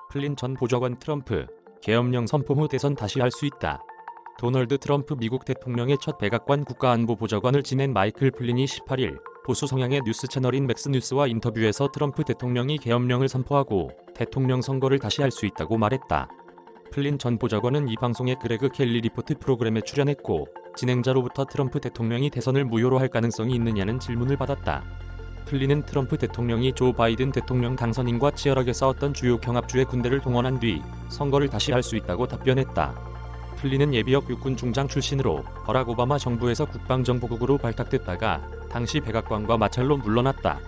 플린 전 보좌관 트럼프, 계엄령 선포 후 대선 다시 할 수 있다. 도널드 트럼프 미국 대통령의 첫 백악관 국가안보보좌관을 지낸 마이클 플린이 18일 보수 성향의 뉴스 채널인 맥스뉴스와 인터뷰에서 트럼프 대통령이 계엄령을 선포하고 대통령 선거를 다시 할 수 있다고 말했다. 플린 전 보좌관은 이 방송의 그레그 켈리 리포트 프로그램에 출연했고 진행자로부터 트럼프 대통령이 대선을 무효로 할 가능성이 있느냐는 질문을 받았다. 플린은 트럼프 대통령이 조 바이든 대통령 당선인과 치열하게 싸웠던 주요 경합주의 군대를 동원한 뒤 선거를 다시 할 수 있다고 답변했다. 플린은 예비역 육군 중장 출신으로 버락 오바마 정부에서 국방정보국으로 발탁됐다가 당시 백악관과 마찰로 물러났다.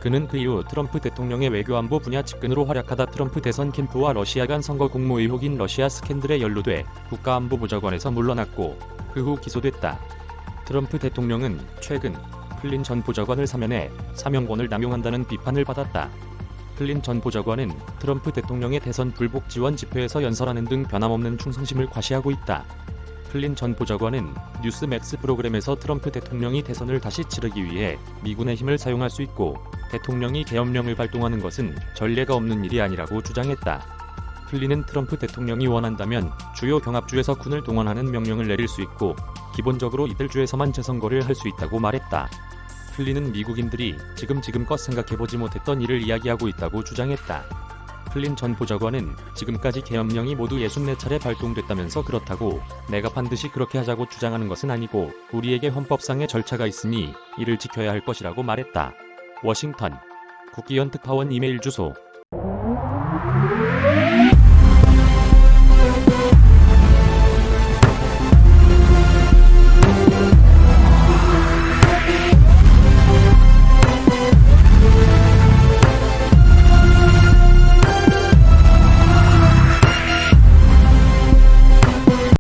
그는 그 이후 트럼프 대통령의 외교안보 분야 측근으로 활약하다 트럼프 대선 캠프와 러시아 간 선거 공모 의혹인 러시아 스캔들에 연루돼 국가안보보좌관에서 물러났고 그 후 기소됐다. 트럼프 대통령은 최근 플린 전 보좌관을 사면해 사면권을 남용한다는 비판을 받았다. 플린 전 보좌관은 트럼프 대통령의 대선 불복 지원 집회에서 연설하는 등 변함없는 충성심을 과시하고 있다. 플린 전 보좌관은 뉴스맥스 프로그램에서 트럼프 대통령이 대선을 다시 치르기 위해 미군의 힘을 사용할 수 있고 대통령이 계엄령을 발동하는 것은 전례가 없는 일이 아니라고 주장했다. 플린은 트럼프 대통령이 원한다면 주요 경합주에서 군을 동원하는 명령을 내릴 수 있고 기본적으로 이들 주에서만 재선거를 할 수 있다고 말했다. 플린은 미국인들이 지금껏 생각해보지 못했던 일을 이야기하고 있다고 주장했다. 플린 전 보좌관은 지금까지 계엄령이 모두 64차례 발동됐다면서 그렇다고 내가 반드시 그렇게 하자고 주장하는 것은 아니고 우리에게 헌법상의 절차가 있으니 이를 지켜야 할 것이라고 말했다. 워싱턴 국기현 특파원 이메일 주소